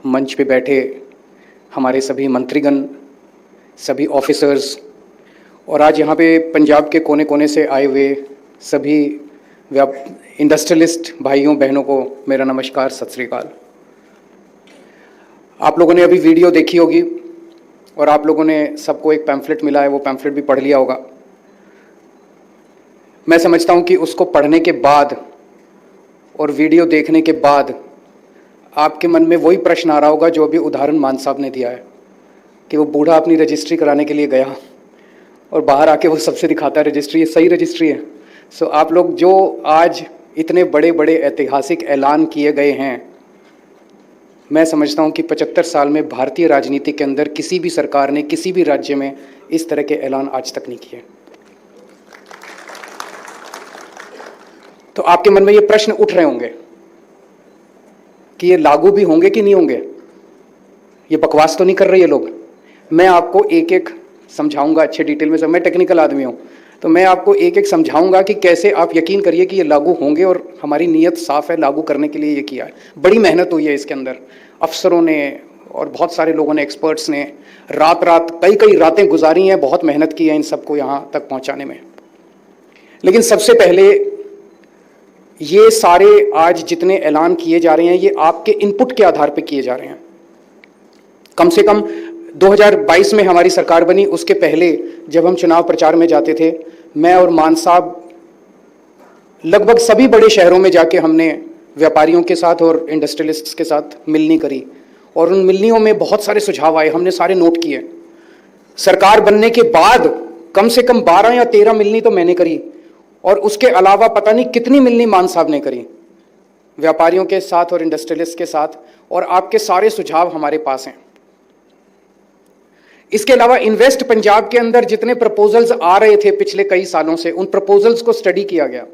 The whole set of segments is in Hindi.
मंच पे बैठे हमारे सभी मंत्रीगण, सभी ऑफिसर्स और आज यहाँ पे पंजाब के कोने कोने से आए हुए सभी इंडस्ट्रियलिस्ट भाइयों बहनों को मेरा नमस्कार, सत श्री अकाल। आप लोगों ने अभी वीडियो देखी होगी और आप लोगों ने सबको एक पैम्फलेट मिला है, वो पैम्फलेट भी पढ़ लिया होगा। मैं समझता हूँ कि उसको पढ़ने के बाद और वीडियो देखने के बाद आपके मन में वही प्रश्न आ रहा होगा जो अभी उदाहरण मान साहब ने दिया है कि वो बूढ़ा अपनी रजिस्ट्री कराने के लिए गया और बाहर आके वो सबसे दिखाता है रजिस्ट्री, ये सही रजिस्ट्री है। सो आप लोग जो आज इतने बड़े बड़े ऐतिहासिक ऐलान किए गए हैं, मैं समझता हूँ कि 75 साल में भारतीय राजनीति के अंदर किसी भी सरकार ने किसी भी राज्य में इस तरह के ऐलान आज तक नहीं किए। तो आपके मन में ये प्रश्न उठ रहे होंगे कि ये लागू भी होंगे कि नहीं होंगे, ये बकवास तो नहीं कर रहे ये लोग। मैं आपको एक एक समझाऊंगा अच्छे डिटेल में। सब मैं टेक्निकल आदमी हूँ तो मैं आपको एक एक समझाऊंगा कि कैसे आप यकीन करिए कि ये लागू होंगे और हमारी नीयत साफ है, लागू करने के लिए ये किया है। बड़ी मेहनत हुई है इसके अंदर, अफसरों ने और बहुत सारे लोगों ने, एक्सपर्ट्स ने रात कई रातें गुजारी हैं, बहुत मेहनत की है इन सबको यहाँ तक पहुँचाने में। लेकिन सबसे पहले ये सारे आज जितने ऐलान किए जा रहे हैं ये आपके इनपुट के आधार पर किए जा रहे हैं। कम से कम 2022 में हमारी सरकार बनी, उसके पहले जब हम चुनाव प्रचार में जाते थे, मैं और मान साहब लगभग सभी बड़े शहरों में जाके हमने व्यापारियों के साथ और इंडस्ट्रियलिस्ट्स के साथ मिलनी करी और उन मिलनियों में बहुत सारे सुझाव आए, हमने सारे नोट किए। सरकार बनने के बाद कम से कम 12 या 13 मिलनी तो मैंने करी और उसके अलावा पता नहीं कितनी मिलनी मान साहब ने करी व्यापारियों के साथ और इंडस्ट्रियलिस्ट के साथ, और आपके सारे सुझाव हमारे पास हैं। इसके अलावा इन्वेस्ट पंजाब के अंदर जितने प्रपोजल्स आ रहे थे पिछले कई सालों से, उन प्रपोजल्स को स्टडी किया गया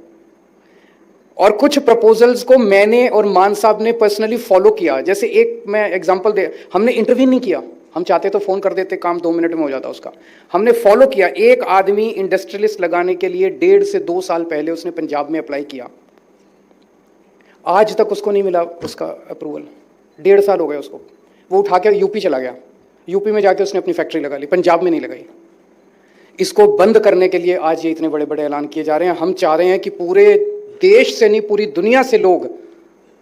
और कुछ प्रपोजल्स को मैंने और मान साहब ने पर्सनली फॉलो किया। जैसे एक मैं एग्जांपल दे, हमने इंटरव्यू नहीं किया, हम चाहते तो फोन कर देते, काम 2 मिनट में हो जाता उसका। हमने फॉलो किया। एक आदमी इंडस्ट्रियलिस्ट लगाने के लिए 1.5 से 2 साल पहले उसने पंजाब में अप्लाई किया, आज तक उसको नहीं मिला उसका अप्रूवल। 1.5 साल हो गया उसको। वो उठा के यूपी चला गया, यूपी में जाके उसने अपनी फैक्ट्री लगा ली, पंजाब में नहीं लगाई। इसको बंद करने के लिए आज ये इतने बड़े बड़े ऐलान किए जा रहे हैं। हम चाह रहे हैं कि पूरे देश से नहीं, पूरी दुनिया से लोग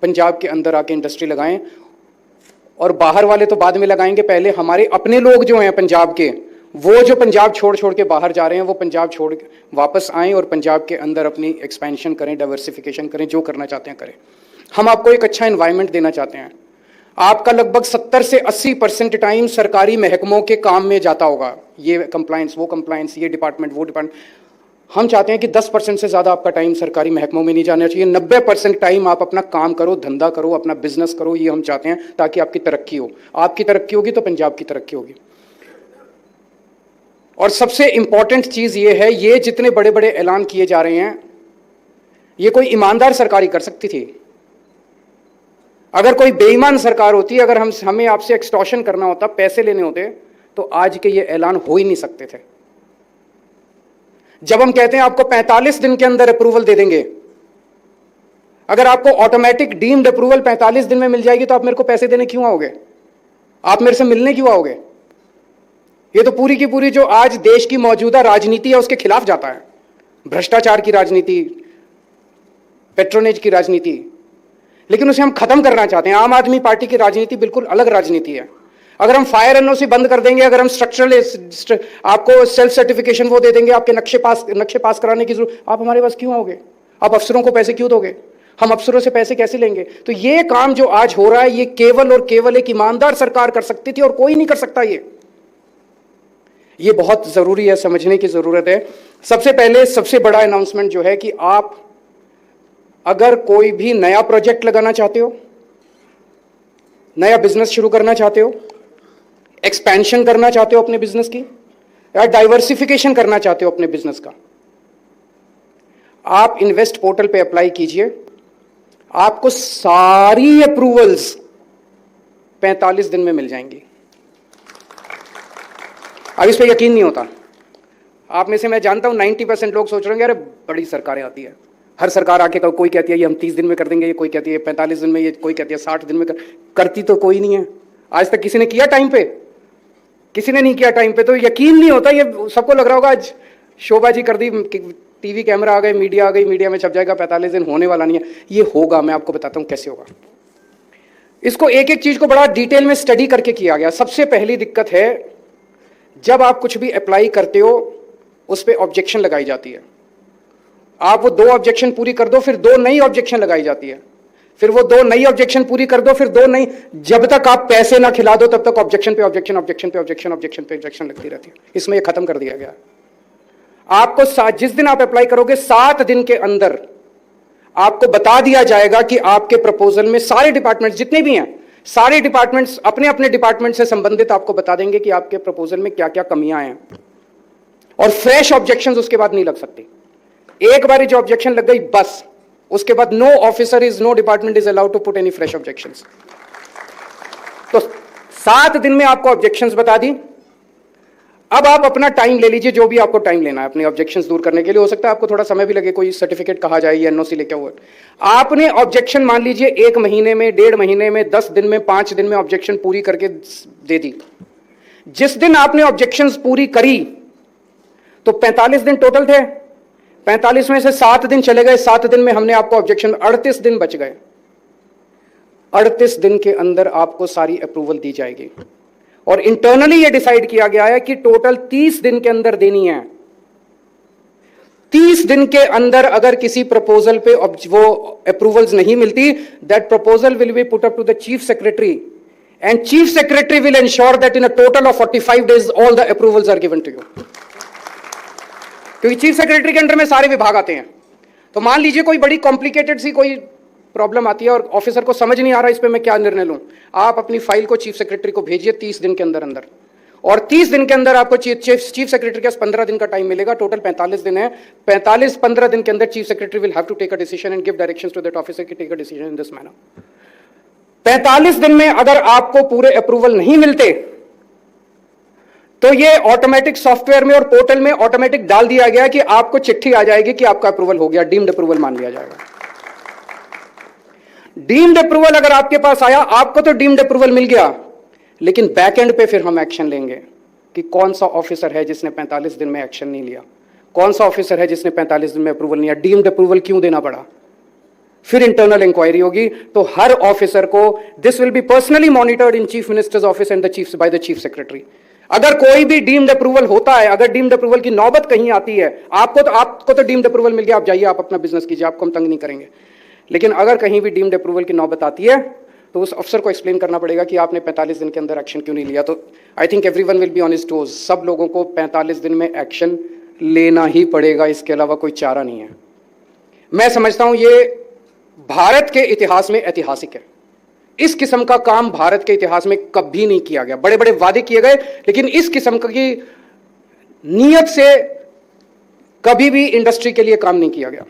पंजाब के अंदर आके इंडस्ट्री लगाएं, और बाहर वाले तो बाद में लगाएंगे, पहले हमारे अपने लोग जो हैं पंजाब के, वो जो पंजाब छोड़ के बाहर जा रहे हैं, वो पंजाब छोड़ के वापस आएँ और पंजाब के अंदर अपनी एक्सपेंशन करें, डाइवर्सिफिकेशन करें, जो करना चाहते हैं करें। हम आपको एक अच्छा एनवायरनमेंट देना चाहते हैं। आपका लगभग 70 से 80% टाइम सरकारी महकमों के काम में जाता होगा, ये कंप्लायंस, वो कंप्लायंस, ये डिपार्टमेंट, वो डिपार्टमेंट। हम चाहते हैं कि 10% से ज़्यादा आपका टाइम सरकारी महकमों में नहीं जाना चाहिए। 90% टाइम आप अपना काम करो, धंधा करो, अपना बिजनेस करो, ये हम चाहते हैं, ताकि आपकी तरक्की हो। आपकी तरक्की होगी तो पंजाब की तरक्की होगी। और सबसे इंपॉर्टेंट चीज़ ये है, ये जितने बड़े बड़े ऐलान किए जा रहे हैं, ये कोई ईमानदार सरकार ही कर सकती थी। अगर कोई बेईमान सरकार होती, अगर हमें आपसे एक्सटॉर्शन करना होता, पैसे लेने होते, तो आज के ये ऐलान हो ही नहीं सकते थे। जब हम कहते हैं आपको 45 दिन के अंदर अप्रूवल दे देंगे, अगर आपको ऑटोमेटिक डीम्ड अप्रूवल 45 दिन में मिल जाएगी तो आप मेरे को पैसे देने क्यों आओगे? आप मेरे से मिलने क्यों आओगे? ये तो पूरी की पूरी जो आज देश की मौजूदा राजनीति है उसके खिलाफ जाता है। भ्रष्टाचार की राजनीति, पेट्रोनेज की राजनीति, लेकिन उसे हम खत्म करना चाहते हैं। आम आदमी पार्टी की राजनीति बिल्कुल अलग राजनीति है। अगर हम फायर एनओसी बंद कर देंगे, अगर हम स्ट्रक्चरल आपको सेल्फ सर्टिफिकेशन वो दे देंगे, आपके नक्शे पास कराने की जरूरत, आप हमारे पास क्यों आओगे? आप अफसरों को पैसे क्यों दोगे? हम अफसरों से पैसे कैसे लेंगे? तो ये काम जो आज हो रहा है, ये केवल और केवल एक ईमानदार सरकार कर सकती थी और कोई नहीं कर सकता। ये बहुत जरूरी है, समझने की जरूरत है। सबसे पहले सबसे बड़ा अनाउंसमेंट जो है कि आप अगर कोई भी नया प्रोजेक्ट लगाना चाहते हो, नया बिजनेस शुरू करना चाहते हो, एक्सपेंशन करना चाहते हो अपने बिजनेस की, या डाइवर्सिफिकेशन करना चाहते हो अपने बिजनेस का, आप इन्वेस्ट पोर्टल पे अप्लाई कीजिए। आपको सारी अप्रूवल्स 45 दिन में मिल जाएंगी। अब इस पे यकीन नहीं होता। आप में से मैं जानता हूं 90% लोग सोच रहे होंगे अरे बड़ी सरकारें आती है, हर सरकार आके कोई कहती है ये हम 30 दिन में कर देंगे, ये कोई कहती है 45 दिन में, ये कोई कहती है 60 दिन में करती तो कोई नहीं है। आज तक किसी ने किया टाइम पे? किसी ने नहीं किया टाइम पे। तो यकीन नहीं होता, ये सबको लग रहा होगा आज शोबाजी कर दी, टीवी कैमरा आ गए, मीडिया आ गई, मीडिया में छप जाएगा, 45 दिन होने वाला नहीं है। ये होगा, मैं आपको बताता हूं कैसे होगा। इसको एक एक चीज को बड़ा डिटेल में स्टडी करके किया गया। सबसे पहली दिक्कत है, जब आप कुछ भी अप्लाई करते हो उस पर ऑब्जेक्शन लगाई जाती है। आप वो 2 ऑब्जेक्शन पूरी कर दो, फिर 2 नई ऑब्जेक्शन लगाई जाती है, फिर वो 2 नई ऑब्जेक्शन पूरी कर दो, फिर 2 नई। जब तक आप पैसे ना खिला दो तब तक ऑब्जेक्शन पे ऑब्जेक्शन, ऑब्जेक्शन पे ऑब्जेक्शन, ऑब्जेक्शन पे ऑब्जेक्शन लगती रहती है। इसमें ये खत्म कर दिया गया। आपको जिस दिन आप अप्लाई करोगे 7 दिन के अंदर आपको बता दिया जाएगा कि आपके प्रपोजल में सारे डिपार्टमेंट्स जितने भी हैं, सारे डिपार्टमेंट्स अपने अपने डिपार्टमेंट से संबंधित आपको बता देंगे कि आपके प्रपोजल में क्या क्या कमियां हैं, और फ्रेश ऑब्जेक्शंस उसके बाद नहीं लग सकती। एक बार जो ऑब्जेक्शन लग गई बस, उसके बाद no officer is, no department is allowed to put any fresh objections. तो 7 दिन में आपको ऑब्जेक्शंस बता दी। अब आप अपना टाइम ले लीजिए, जो भी आपको टाइम लेना है अपने ऑब्जेक्शंस दूर करने के लिए। हो सकता है आपको थोड़ा समय भी लगे, कोई सर्टिफिकेट कहा जाए या एनओसी लेके हुआ। आपने ऑब्जेक्शन मान लीजिए 1 महीने में, 1.5 महीने में, 10 दिन में, 5 दिन में ऑब्जेक्शन पूरी करके दे दी। जिस दिन आपने ऑब्जेक्शंस पूरी करी तो 45 दिन टोटल थे, 45 में से 7 दिन चले गए, 7 दिन में हमने आपको ऑब्जेक्शन, 38 दिन बच गए। 38 दिन के अंदर आपको सारी अप्रूवल दी जाएगी, और इंटरनली ये डिसाइड किया गया है कि टोटल 30 दिन के अंदर देनी है। 30 दिन के अंदर अगर किसी प्रपोजल पे वो अप्रूवल्स नहीं मिलती, that proposal will be put up to the chief secretary, and chief secretary will ensure that in a total of 45 days all the approvals are given to you. क्योंकि चीफ सेक्रेटरी के अंडर में सारे विभाग आते हैं। तो मान लीजिए कोई बड़ी कॉम्प्लिकेटेड सी कोई प्रॉब्लम आती है और ऑफिसर को समझ नहीं आ रहा इस पे मैं क्या निर्णय लूं, आप अपनी फाइल को चीफ सेक्रेटरी को भेजिए 30 दिन के अंदर अंदर, और 30 दिन के अंदर आपको चीफ सेक्रेटरी के पास 15 दिन का टाइम मिलेगा। टोटल 45 दिन है। 15 दिन के अंदर chief secretary will have to take a decision and give directions to that officer कि take a decision in this manner. 45 दिन में अगर आपको पूरे अप्रूवल नहीं मिलते तो ये ऑटोमेटिक सॉफ्टवेयर में और पोर्टल में ऑटोमेटिक डाल दिया गया कि आपको चिट्ठी आ जाएगी कि आपका अप्रूवल हो गया, डीम्ड अप्रूवल मान लिया जाएगा। डीम्ड अप्रूवल अगर आपके पास आया, आपको तो डीम्ड अप्रूवल मिल गया, लेकिन बैक एंड पे फिर हम एक्शन लेंगे कि कौन सा ऑफिसर है जिसने 45 दिन में एक्शन नहीं लिया, कौन सा ऑफिसर है जिसने 45 दिन में अप्रूवल नहीं लिया, डीम्ड अप्रूवल क्यों देना पड़ा। फिर इंटरनल इंक्वायरी होगी। तो हर ऑफिसर को this will be personally monitored in chief minister's office and the chief by the chief secretary. अगर कोई भी डीम्ड अप्रूवल होता है, अगर डीम्ड अप्रूवल की नौबत कहीं आती है, आपको तो डीम्ड अप्रूवल मिल गया, आप जाइए, आप अपना बिजनेस कीजिए, आपको हम तंग नहीं करेंगे। लेकिन अगर कहीं भी डीम्ड अप्रूवल की नौबत आती है तो उस अफसर को एक्सप्लेन करना पड़ेगा कि आपने 45 दिन के अंदर एक्शन क्यों नहीं लिया। तो I think everyone will be on his toes. सब लोगों को 45 दिन में एक्शन लेना ही पड़ेगा, इसके अलावा कोई चारा नहीं है। मैं समझता हूं ये भारत के इतिहास में ऐतिहासिक है। इस किस्म का काम भारत के इतिहास में कभी नहीं किया गया। बड़े बड़े वादे किए गए, लेकिन इस किस्म की नीयत से कभी भी इंडस्ट्री के लिए काम नहीं किया गया।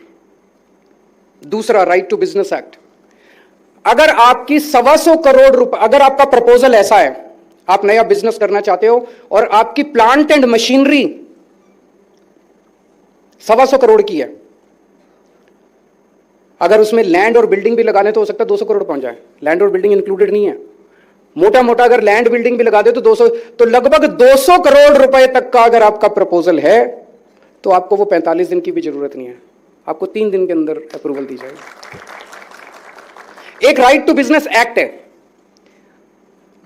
दूसरा, राइट टू बिजनेस एक्ट। अगर आपकी 125 करोड़ रुपए, अगर आपका प्रपोजल ऐसा है, आप नया बिजनेस करना चाहते हो और आपकी प्लांट एंड मशीनरी 125 करोड़ की है, अगर उसमें लैंड और बिल्डिंग भी लगाने तो हो सकता है 200 करोड़ पहुंच जाए। लैंड और बिल्डिंग इंक्लूडेड नहीं है। मोटा मोटा अगर लैंड बिल्डिंग भी लगा दे तो 200, तो लगभग 200 करोड़ रुपए तक का अगर आपका प्रपोजल है तो आपको वो 45 दिन की भी जरूरत नहीं है, आपको 3 दिन के अंदर अप्रूवल दी जाएगी। एक राइट टू बिजनेस एक्ट है,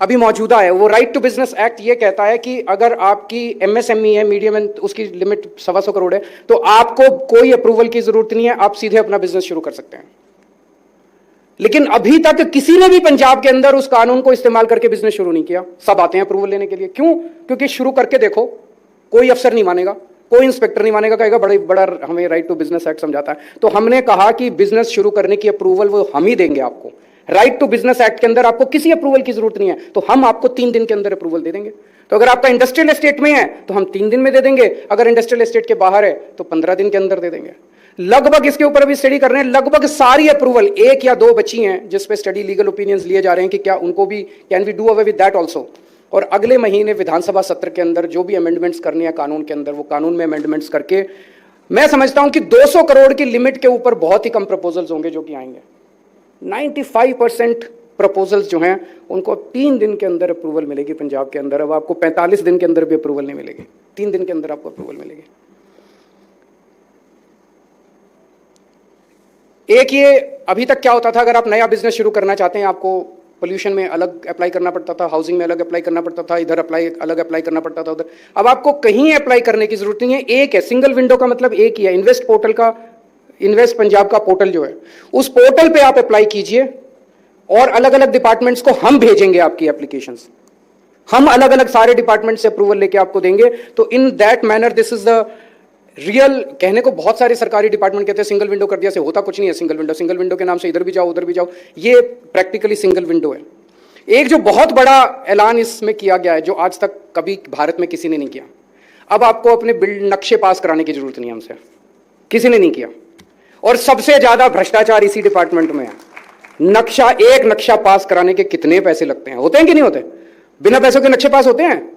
अभी मौजूदा है। वो राइट टू बिजनेस एक्ट ये कहता है कि अगर आपकी एमएसएमई है, मीडियम एंड उसकी लिमिट 125 करोड़ है, तो आपको कोई अप्रूवल की जरूरत नहीं है, आप सीधे अपना बिजनेस शुरू कर सकते हैं। लेकिन अभी तक किसी ने भी पंजाब के अंदर उस कानून को इस्तेमाल करके बिजनेस शुरू नहीं किया। सब आते हैं अप्रूवल लेने के लिए। क्यों? क्योंकि शुरू करके देखो, कोई अफसर नहीं मानेगा, कोई इंस्पेक्टर नहीं मानेगा, कहेगा बड़ा हमें राइट टू बिजनेस एक्ट समझाता है। तो हमने कहा कि बिजनेस शुरू करने की अप्रूवल वो हम ही देंगे आपको। राइट टू बिजनेस एक्ट के अंदर आपको किसी अप्रूवल की जरूरत नहीं है, तो हम आपको 3 दिन के अंदर अप्रूवल दे देंगे। तो अगर आपका इंडस्ट्रियल एस्टेट में है तो हम 3 दिन में दे देंगे, अगर इंडस्ट्रियल एस्टेट के बाहर है तो 15 दिन के अंदर दे देंगे। लगभग इसके ऊपर अभी स्टडी कर रहे हैं, लगभग सारी अप्रूवल, 1 या 2 बची हैं जिस पे स्टडी लीगल ओपिनियंस लिए जा रहे हैं कि क्या उनको भी, can we do away with that also. और अगले महीने विधानसभा सत्र के अंदर जो भी अमेंडमेंट्स करने हैं कानून के अंदर, वो कानून में अमेंडमेंट्स करके मैं समझता हूं कि 200 करोड़ की लिमिट के ऊपर बहुत ही कम प्रपोजल्स होंगे जो कि आएंगे। 95% प्रपोजल्स जो हैं उनको 3 दिन के अंदर अप्रूवल मिलेगी पंजाब के अंदर। अब आपको 45 दिन के अंदर भी अप्रूवल नहीं मिलेगी, 3 दिन के अंदर आपको अप्रूवल मिलेगी। एक ये अभी तक क्या होता था, अगर आप नया बिजनेस शुरू करना चाहते हैं आपको पोल्यूशन में अलग अप्लाई करना पड़ता था, हाउसिंग में अलग अप्लाई करना पड़ता था, इधर अलग अप्लाई करना पड़ता था, उधर। अब आपको कहीं अप्लाई करने की जरूरत नहीं है, एक है। सिंगल विंडो का मतलब एक ही है। इन्वेस्ट पोर्टल का, इन्वेस्ट पंजाब का पोर्टल जो है, उस पोर्टल पे आप अप्लाई कीजिए और अलग अलग डिपार्टमेंट्स को हम भेजेंगे आपकी एप्लीकेशंस। हम अलग अलग सारे डिपार्टमेंट से अप्रूवल लेके आपको देंगे। तो in that manner this is the real. कहने को बहुत सारे सरकारी डिपार्टमेंट कहते हैं सिंगल विंडो कर दिया से होता कुछ नहीं है। सिंगल विंडो के नाम से इधर भी जाओ उधर भी जाओ, ये प्रैक्टिकली सिंगल विंडो है। एक जो बहुत बड़ा ऐलान इसमें किया गया है जो आज तक कभी भारत में किसी ने नहीं किया, अब आपको अपने नक्शे पास कराने की जरूरत नहीं है हमसे, किसी ने नहीं किया। और सबसे ज्यादा भ्रष्टाचार इसी डिपार्टमेंट में है। एक नक्शा पास कराने के कितने पैसे लगते हैं, होते हैं कि नहीं होते? बिना पैसों के नक्शे पास होते हैं?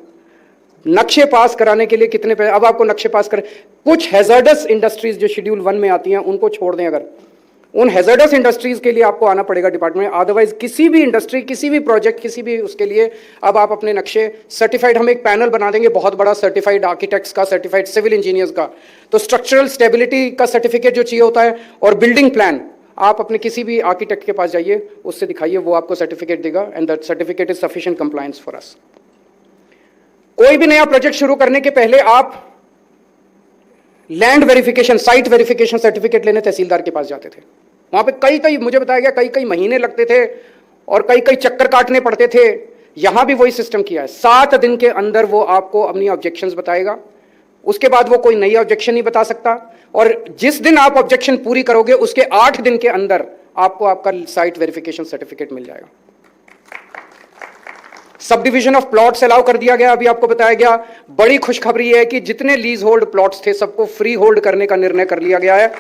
नक्शे पास कराने के लिए कितने पैसे। अब आपको नक्शे पास करें, कुछ हैजर्डस इंडस्ट्रीज जो शेड्यूल 1 में आती हैं उनको छोड़ दें, अगर उन हैजर्डस इंडस्ट्रीज के लिए आपको आना पड़ेगा डिपार्टमेंट में। अदरवाइज किसी भी इंडस्ट्री, किसी भी प्रोजेक्ट, किसी भी उसके लिए अब आप अपने नक्शे सर्टिफाइड, हम एक पैनल बना देंगे बहुत बड़ा, सर्टिफाइड आर्किटेक्ट्स का, सर्टिफाइड सिविल इंजीनियर्स का। तो स्ट्रक्चरल स्टेबिलिटी का सर्टिफिकेट जो चाहिए होता है और बिल्डिंग प्लान, आप अपने किसी भी आर्किटेक्ट के पास जाइए, उससे दिखाइए, वो आपको सर्टिफिकेट देगा and that certificate is sufficient compliance for us. कोई भी नया प्रोजेक्ट शुरू करने के पहले आप land verification, site verification certificate लेने तहसीलदार के पास जाते थे। वहां पे कई मुझे बताया गया कई महीने लगते थे और कई चक्कर काटने पड़ते थे। यहां भी वही सिस्टम किया है। 7 दिन के अंदर वो आपको अपनी ऑब्जेक्शंस बताएगा, उसके बाद वो कोई नई ऑब्जेक्शन नहीं बता सकता। और जिस दिन आप ऑब्जेक्शन पूरी करोगे उसके 8 दिन के अंदर आपको आपका साइट वेरिफिकेशन सर्टिफिकेट मिल जाएगा। Sub division of plots allow कर दिया गया। अभी आपको बताया गया, बड़ी खुशखबरी है कि जितने लीज होल्ड प्लॉट्स थे सबको फ्री होल्ड करने का निर्णय कर लिया गया है।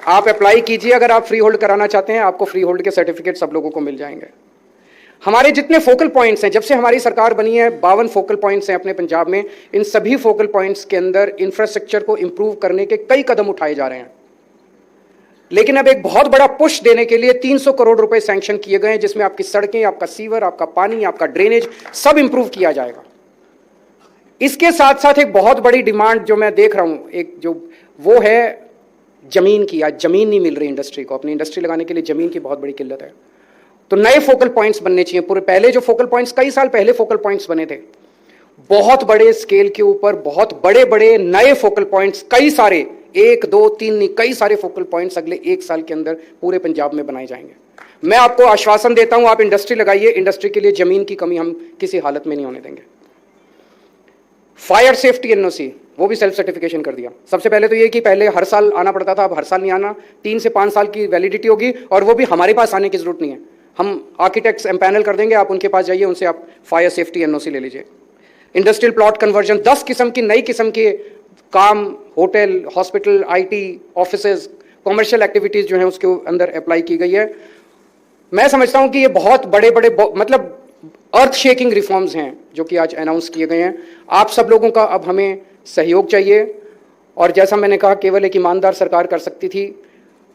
आप अप्लाई कीजिए अगर आप फ्री होल्ड कराना चाहते हैं, आपको फ्री होल्ड के सर्टिफिकेट सब लोगों को मिल जाएंगे। हमारे जितने फोकल पॉइंट्स हैं, जब से हमारी सरकार बनी है 52 फोकल पॉइंट्स हैं अपने पंजाब में। इन सभी फोकल पॉइंट्स के अंदर इंफ्रास्ट्रक्चर को इंप्रूव करने के कई कदम उठाए जा रहे हैं। लेकिन अब एक बहुत बड़ा पुश देने के लिए 300 करोड़ रुपए सैंक्शन किए गए हैं, जिसमें आपकी सड़कें, आपका सीवर, आपका पानी, आपका ड्रेनेज सब इंप्रूव किया जाएगा। इसके साथ साथ एक बहुत बड़ी डिमांड जो मैं देख रहा हूं, एक जो वो है जमीन की। आज जमीन नहीं मिल रही इंडस्ट्री को, अपनी इंडस्ट्री लगाने के लिए जमीन की बहुत बड़ी किल्लत है। तो नए फोकल पॉइंट्स बनने चाहिए। पूरे पहले जो फोकल पॉइंट्स, कई साल पहले फोकल पॉइंट्स बने थे, बहुत बड़े स्केल के ऊपर, बहुत बड़े बड़े नए फोकल पॉइंट्स, कई सारे, 1 2 3 नहीं, कई सारे फोकल पॉइंट्स अगले 1 साल के अंदर पूरे पंजाब में बनाए जाएंगे। मैं आपको आश्वासन देता हूं, आप इंडस्ट्री लगाइए, इंडस्ट्री के लिए जमीन की कमी हम किसी हालत में नहीं होने देंगे। फायर सेफ्टी एनओसी वो भी सेल्फ सर्टिफिकेशन कर दिया। सबसे पहले तो ये कि पहले हर साल आना पड़ता था, अब हर साल नहीं आना, 3 से 5 साल की वैलिडिटी होगी। और वो भी हमारे पास आने की जरूरत नहीं है, हम आर्किटेक्ट्स एम्पैनल कर देंगे, आप उनके पास जाइए, उनसे आप फायर सेफ्टी एनओसी ले लीजिए। इंडस्ट्रियल प्लॉट कन्वर्जन, 10 किस्म की नई किस्म के काम, hotel, hospital, IT offices, commercial activities जो है उसके अंदर अप्लाई की गई है। मैं समझता हूं कि ये बहुत बड़े बड़े मतलब अर्थ शेकिंग रिफॉर्म्स हैं जो कि आज अनाउंस किए गए हैं। आप सब लोगों का अब हमें सहयोग चाहिए और जैसा मैंने कहा केवल एक ईमानदार सरकार कर सकती थी।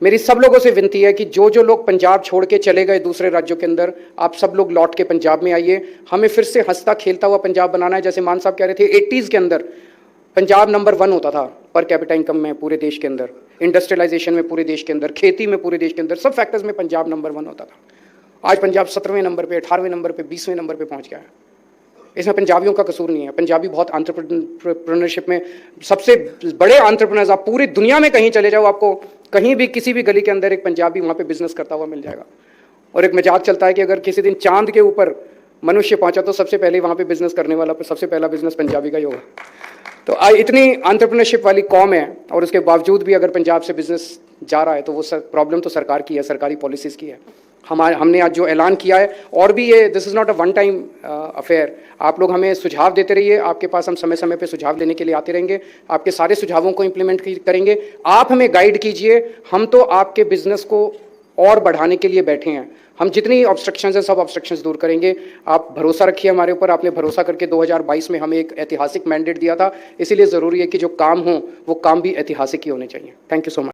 मेरी सब लोगों से विनती है कि जो जो लोग पंजाब छोड़ के चले गए दूसरे राज्यों के अंदर, आप सब लोग लौट के पंजाब में आइए। हमें फिर से हंसता खेलता हुआ पंजाब बनाना है। जैसे मान साहब कह रहे थे 80s के अंदर पंजाब नंबर 1 होता था पर कैपिटा इनकम में पूरे देश के अंदर, इंडस्ट्रियलाइजेशन में पूरे देश के अंदर, खेती में पूरे देश के अंदर, सब फैक्टर्स में पंजाब नंबर 1 होता था। आज पंजाब 17वें नंबर पे, 18वें नंबर पे, 20वें नंबर पे पहुंच गया है। इसमें पंजाबियों का कसूर नहीं है। पंजाबी बहुत एंटरप्रेन्योरशिप में सबसे बड़े एंटरप्रेन्योर्स, आप पूरी दुनिया में कहीं चले जाओ, आपको कहीं भी किसी भी गली के अंदर एक पंजाबी वहाँ पे बिजनेस करता हुआ मिल जाएगा। और एक मजाक चलता है कि अगर किसी दिन चांद के ऊपर मनुष्य पहुंचा तो सबसे पहले वहाँ पे बिजनेस करने वाला सबसे पहला बिजनेस पंजाबी का ही होगा। तो इतनी एंटरप्रेन्योरशिप वाली कौम है और उसके बावजूद भी अगर पंजाब से बिजनेस जा रहा है तो वो प्रॉब्लम तो सरकार की है, सरकारी पॉलिसीज़ की है। हमने आज जो ऐलान किया है, और भी ये this is not a one time affair, आप लोग हमें सुझाव देते रहिए, आपके पास हम समय समय पे सुझाव लेने के लिए आते रहेंगे, आपके सारे सुझावों को इम्प्लीमेंट करेंगे। आप हमें गाइड कीजिए, हम तो आपके बिजनेस को और बढ़ाने के लिए बैठे हैं। हम जितनी ऑब्स्ट्रक्शंस हैं सब ऑब्स्ट्रक्शंस दूर करेंगे। आप भरोसा रखिए हमारे ऊपर। आपने भरोसा करके 2022 में हमें एक ऐतिहासिक मैंडेट दिया था, इसीलिए ज़रूरी है कि जो काम हो वो काम भी ऐतिहासिक ही होने चाहिए। Thank you so much.